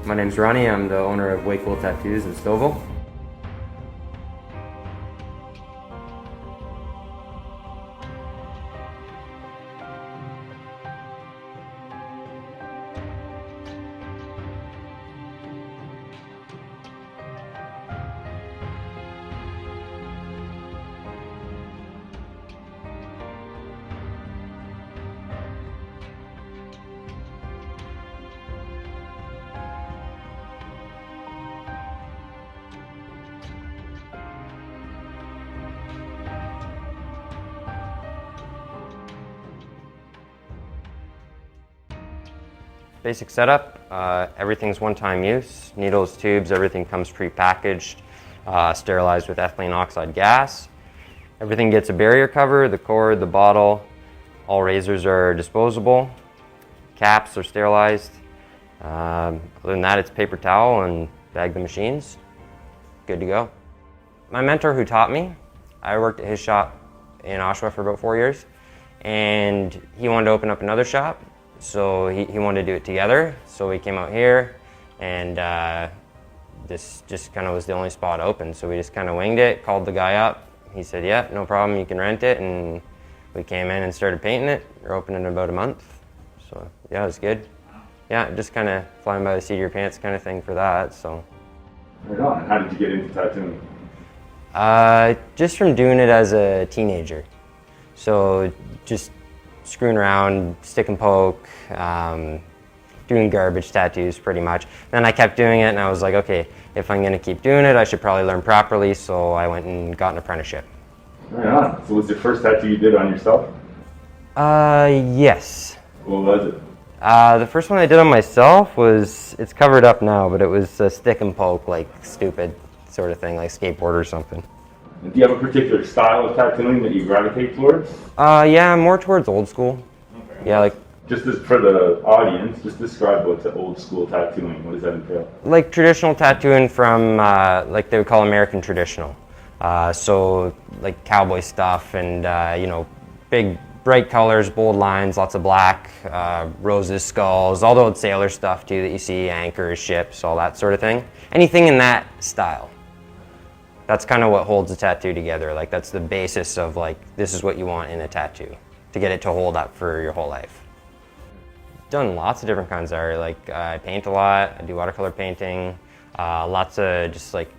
My name's Ronnie. I'm the owner of Way Cool Tattoos in Stouffville. Basic setup, everything's one-time use. Needles, tubes, everything comes pre-packaged, sterilized with ethylene oxide gas. Everything gets a barrier cover, the cord, the bottle. All razors are disposable. Caps are sterilized. Other than that, it's paper towel and bag the machines. Good to go. My mentor who taught me, I worked at his shop in Oshawa for about 4 years, and he wanted to open up another shop. So he wanted to do it together, so we came out here, and this just kind of was the only spot open, so we just kind of winged it, called the guy up. He said, yeah, no problem, you can rent it, and we came in and started painting it. We're open in about a month, so yeah, it was good. Yeah, just kind of flying by the seat of your pants kind of thing for that, so. Right on. How did you get into tattooing? Just from doing it as a teenager. So just screwing around, stick and poke, doing garbage tattoos pretty much. Then I kept doing it and I was like, okay, if I'm gonna keep doing it, I should probably learn properly, so I went and got an apprenticeship. Right on. So was the first tattoo you did on yourself? Yes. What was it? The first one I did on myself was, it's covered up now, but it was a stick and poke, like stupid sort of thing, like skateboard or something. And do you have a particular style of tattooing that you gravitate towards? Yeah, more towards old school. Okay. Yeah, like. Just as for the audience, just describe what's old school tattooing. What does that entail? Like traditional tattooing from, like they would call American traditional. So like cowboy stuff and, you know, big bright colors, bold lines, lots of black, roses, skulls, all the old sailor stuff too that you see, anchors, ships, all that sort of thing. Anything in that style. That's kind of what holds a tattoo together. Like that's the basis of like, this is what you want in a tattoo to get it to hold up for your whole life. Done lots of different kinds of art. Like I paint a lot, I do watercolor painting, lots of just like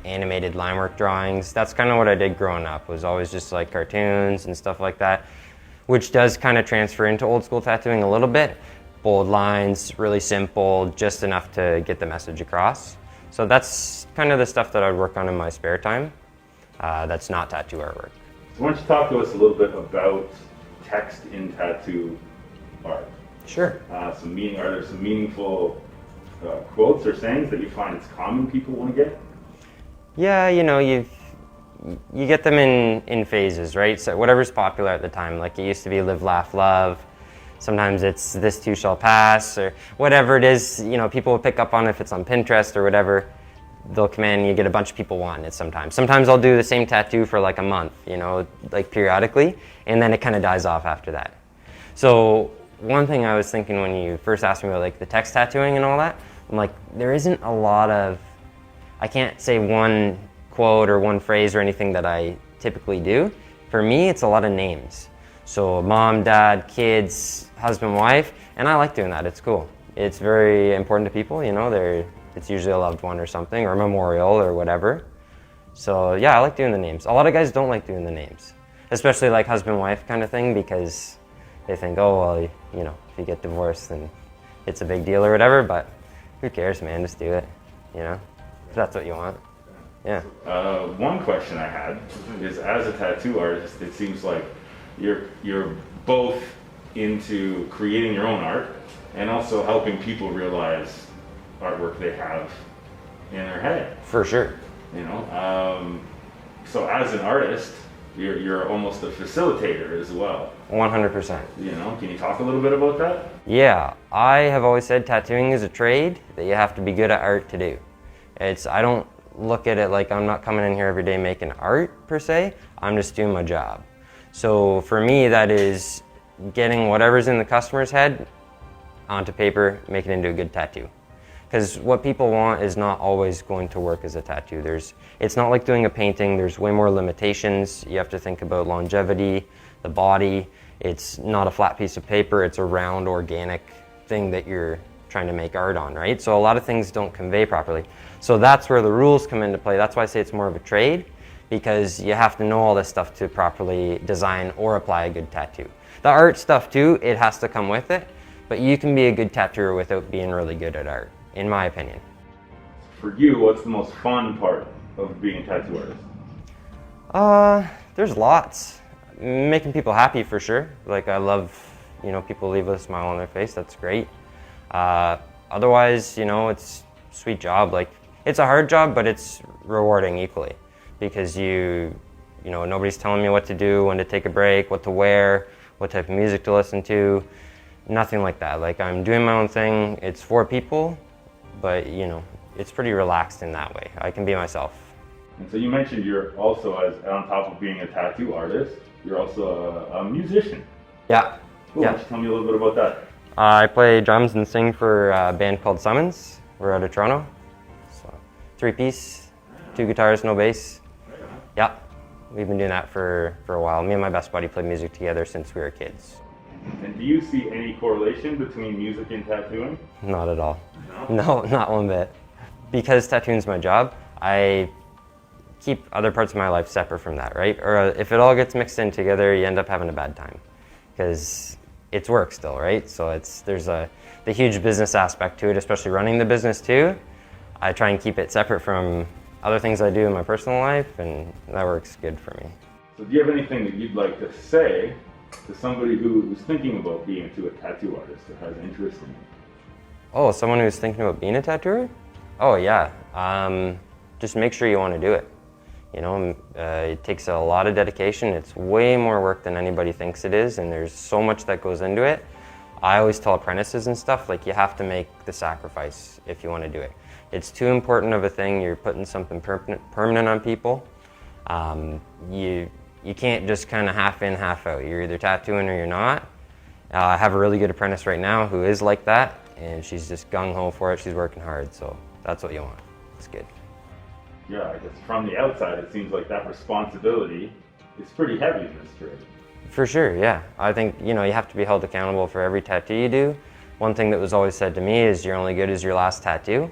animated line work drawings. That's kind of what I did growing up, was always just like cartoons and stuff like that, which does kind of transfer into old school tattooing a little bit. Bold lines, really simple, just enough to get the message across. So that's kind of the stuff that I would work on in my spare time. That's not tattoo artwork. So why don't you talk to us a little bit about text in tattoo art? Sure. Are there some meaningful quotes or sayings that you find it's common people want to get? Yeah, you know, you get them in phases, right? So whatever's popular at the time, like it used to be live, laugh, love. Sometimes it's this too shall pass, or whatever it is, you know, people will pick up on if it's on Pinterest or whatever. They'll come in and you get a bunch of people wanting it sometimes. Sometimes I'll do the same tattoo for like a month, you know, like periodically, and then it kind of dies off after that. So one thing I was thinking when you first asked me about like the text tattooing and all that, I'm like, there isn't a lot of, I can't say one quote or one phrase or anything that I typically do. For me, it's a lot of names. So mom, dad, kids, husband, wife, and I like doing that. It's cool. It's very important to people, you know, it's usually a loved one or something, or a memorial or whatever. So yeah, I like doing the names. A lot of guys don't like doing the names, especially like husband, wife kind of thing, because they think, oh, well, you know, if you get divorced, then it's a big deal or whatever, but who cares, man, just do it, you know, if that's what you want. Yeah. One question I had is, as a tattoo artist, it seems like you're both into creating your own art and also helping people realize artwork they have in their head. For sure. You know, so as an artist, you're almost a facilitator as well. 100%. You know, can you talk a little bit about that? Yeah, I have always said tattooing is a trade that you have to be good at art to do. I don't look at it like I'm not coming in here every day making art per se, I'm just doing my job. So for me, that is getting whatever's in the customer's head onto paper, making it into a good tattoo. Because what people want is not always going to work as a tattoo. It's not like doing a painting. There's way more limitations. You have to think about longevity, the body. It's not a flat piece of paper. It's a round, organic thing that you're trying to make art on, right? So a lot of things don't convey properly. So that's where the rules come into play. That's why I say it's more of a trade, because you have to know all this stuff to properly design or apply a good tattoo. The art stuff too, it has to come with it, but you can be a good tattooer without being really good at art, in my opinion. For you, what's the most fun part of being a tattoo artist? There's lots. Making people happy for sure. Like I love, people leave with a smile on their face, that's great. Otherwise, it's a sweet job. Like it's a hard job, but it's rewarding equally because nobody's telling me what to do, when to take a break, what to wear, what type of music to listen to, nothing like that. Like I'm doing my own thing. It's for people, but it's pretty relaxed in that way. I can be myself. And so you mentioned you're also, on top of being a tattoo artist, you're also a musician. Yeah. Cool. Yeah. Why don't you tell me a little bit about that? I play drums and sing for a band called Summons. We're out of Toronto. So 3-piece, 2 guitars, no bass. Yeah, we've been doing that for a while. Me and my best buddy played music together since we were kids. And do you see any correlation between music and tattooing? Not at all. No? No, not one bit. Because tattooing's my job, I keep other parts of my life separate from that, right? Or if it all gets mixed in together, you end up having a bad time. Because it's work still, right? So there's the huge business aspect to it, especially running the business too. I try and keep it separate from other things I do in my personal life, and that works good for me. So do you have anything that you'd like to say to somebody who's thinking about being a tattoo artist or has interest in it? Oh, someone who's thinking about being a tattooer? Oh yeah, just make sure you want to do it. It takes a lot of dedication. It's way more work than anybody thinks it is, and there's so much that goes into it. I always tell apprentices and stuff, like you have to make the sacrifice if you want to do it. It's too important of a thing. You're putting something permanent on people. You can't just kind of half in, half out. You're either tattooing or you're not. I have a really good apprentice right now who is like that, and she's just gung-ho for it. She's working hard, so that's what you want. It's good. Yeah, I guess from the outside, it seems like that responsibility is pretty heavy in this trade. For sure, yeah. I think, you have to be held accountable for every tattoo you do. One thing that was always said to me is you're only good as your last tattoo.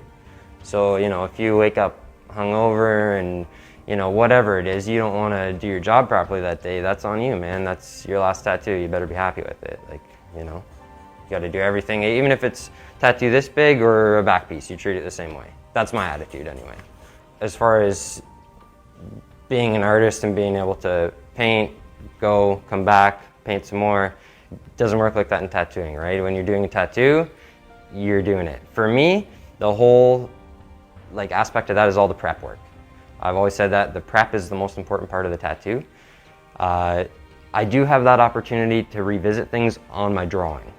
So, if you wake up hungover and, whatever it is, you don't want to do your job properly that day, that's on you, man. That's your last tattoo. You better be happy with it. Like, you got to do everything. Even if it's tattoo this big or a back piece, you treat it the same way. That's my attitude anyway. As far as being an artist and being able to paint, go, come back, paint some more, it doesn't work like that in tattooing, right? When you're doing a tattoo, you're doing it. For me, the whole aspect of that is all the prep work. I've always said that the prep is the most important part of the tattoo. I do have that opportunity to revisit things on my drawing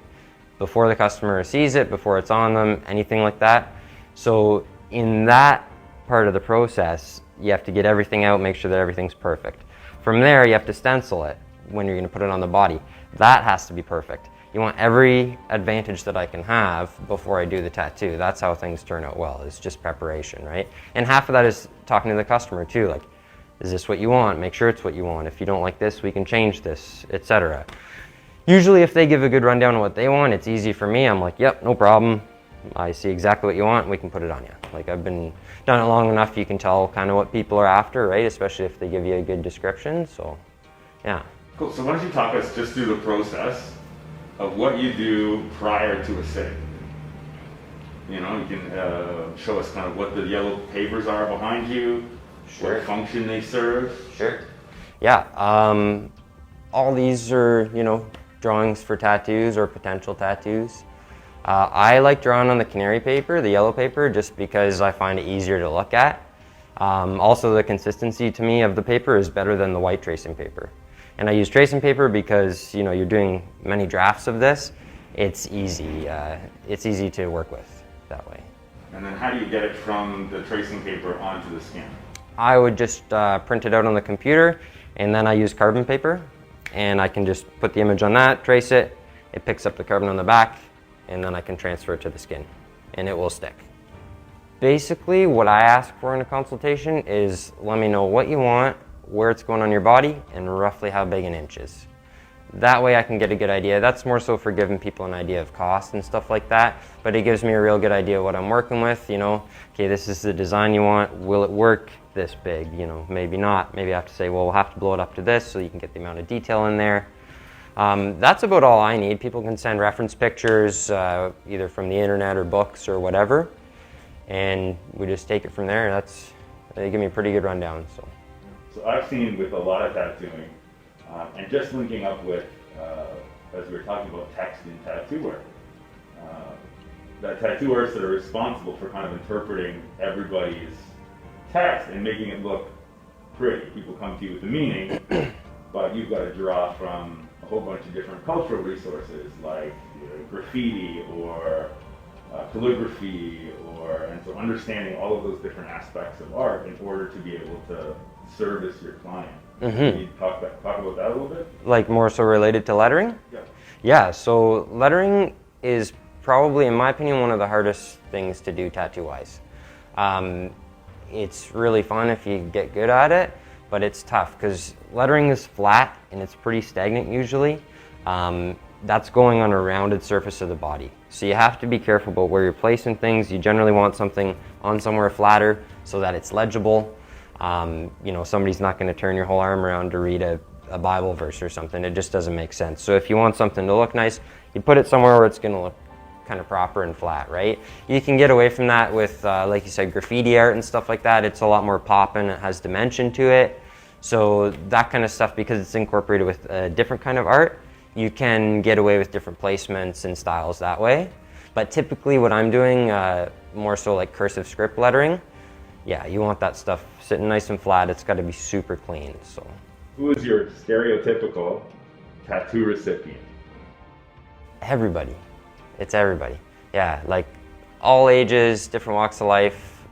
before the customer sees it, before it's on them, anything like that. So in that part of the process, you have to get everything out, make sure that everything's perfect. From there, you have to stencil it when you're going to put it on the body. That has to be perfect. You want every advantage that I can have before I do the tattoo. That's how things turn out well. It's just preparation, right? And half of that is talking to the customer too, like, is this what you want? Make sure it's what you want. If you don't like this, we can change this, etc. Usually if they give a good rundown on what they want, it's easy for me. I'm like, yep, no problem. I see exactly what you want, we can put it on you. Like I've done it long enough, you can tell kind of what people are after, right? Especially if they give you a good description, so yeah. Cool, so why don't you talk us just through the process of what you do prior to a sit. You can show us kind of what the yellow papers are behind you, Sure. what function they serve. Sure. Yeah, all these are, drawings for tattoos or potential tattoos. I like drawing on the canary paper, the yellow paper, just because I find it easier to look at. Also, the consistency to me of the paper is better than the white tracing paper. And I use tracing paper because, you're doing many drafts of this. It's easy to work with that way. And then how do you get it from the tracing paper onto the skin? I would just print it out on the computer, and then I use carbon paper, and I can just put the image on that, trace it, it picks up the carbon on the back, and then I can transfer it to the skin, and it will stick. Basically, what I ask for in a consultation is let me know what you want, where it's going on your body, and roughly how big in inches. That way I can get a good idea. That's more so for giving people an idea of cost and stuff like that, but it gives me a real good idea of what I'm working with, you know. Okay, this is the design you want. Will it work this big? You know, maybe not. Maybe I have to say, well, we'll have to blow it up to this so you can get the amount of detail in there. That's about all I need. People can send reference pictures, either from the internet or books or whatever, and we just take it from there. They give me a pretty good rundown. So I've seen with a lot of tattooing, and just linking up with, as we were talking about text in tattoo work, that tattoo artists that are responsible for kind of interpreting everybody's text and making it look pretty. People come to you with the meaning, but you've got to draw from a whole bunch of different cultural resources like graffiti or calligraphy, and so understanding all of those different aspects of art in order to be able to service your client. Can you talk about that a little bit? Like more so related to lettering? Yeah. Yeah, so lettering is probably, in my opinion, one of the hardest things to do tattoo-wise. It's really fun if you get good at it, but it's tough because lettering is flat and it's pretty stagnant usually. That's going on a rounded surface of the body. So you have to be careful about where you're placing things. You generally want something on somewhere flatter so that it's legible. You know, somebody's not going to turn your whole arm around to read a Bible verse or something. It just doesn't make sense. So if you want something to look nice, you put it somewhere where it's going to look kind of proper and flat, right? You can get away from that with, like you said, graffiti art and stuff like that. It's a lot more poppin', it has dimension to it. So that kind of stuff, because it's incorporated with a different kind of art, you can get away with different placements and styles that way. But typically what I'm doing, more so like cursive script lettering, yeah, you want that stuff sitting nice and flat. It's got to be super clean. So, who is your stereotypical tattoo recipient? Everybody. It's everybody. Yeah, like all ages, different walks of life.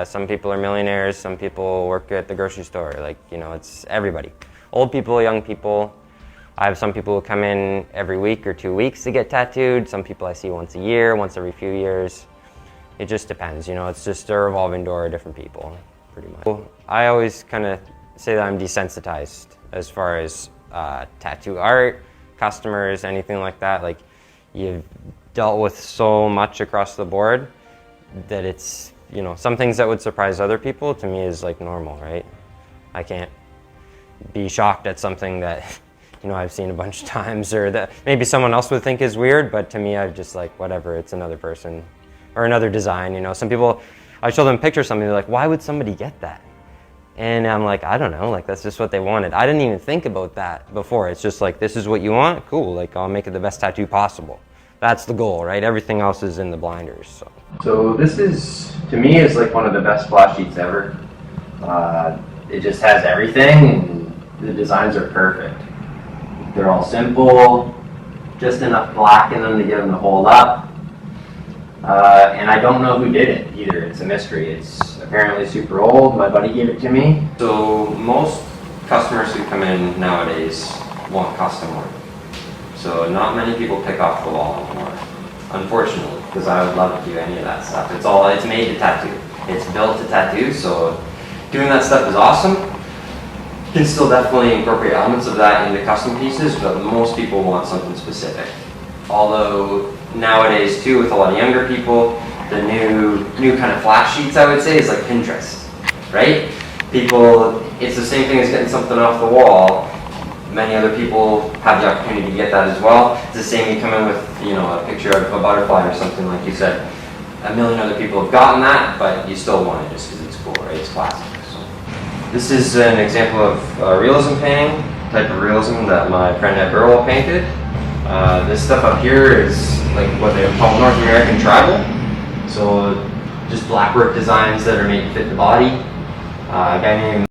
Some people are millionaires. Some people work at the grocery store. Like, you know, it's everybody. Old people, young people. I have some people who come in every week or 2 weeks to get tattooed. Some people I see once a year, once every few years. It just depends, you know, it's just a revolving door of different people, pretty much. I always kind of say that I'm desensitized as far as tattoo art, customers, anything like that. Like, you've dealt with so much across the board that it's, you know, some things that would surprise other people to me is like normal, right? I can't be shocked at something that, you know, I've seen a bunch of times or that maybe someone else would think is weird, but to me, I've just like, whatever, it's another person or another design, you know. Some people, I show them a picture of something, they're like, why would somebody get that? And I'm like, I don't know, like that's just what they wanted. I didn't even think about that before. It's just like, this is what you want? Cool, like I'll make it the best tattoo possible. That's the goal, right? Everything else is in the blinders. So this is, to me, is like one of the best flash sheets ever. It just has everything and the designs are perfect. They're all simple, just enough black in them to get them to hold up. And I don't know who did it either. It's a mystery. It's apparently super old. My buddy gave it to me. So most customers who come in nowadays want custom work. So not many people pick off the wall anymore, unfortunately, because I would love to do any of that stuff. It's made to tattoo. It's built to tattoo, so doing that stuff is awesome. You can still definitely incorporate elements of that into custom pieces, but most people want something specific. Although nowadays too, with a lot of younger people, the new kind of flash sheets, I would say, is like Pinterest, right? People, it's the same thing as getting something off the wall. Many other people have the opportunity to get that as well. It's the same, you come in with, you know, a picture of a butterfly or something, like you said. A million other people have gotten that, but you still want it just because it's cool, right? It's classic. So. This is an example of realism painting, type of realism that my friend Ed Burwell painted. This stuff up here is like what they would call North American tribal. So just blackwork designs that are made to fit the body. A guy named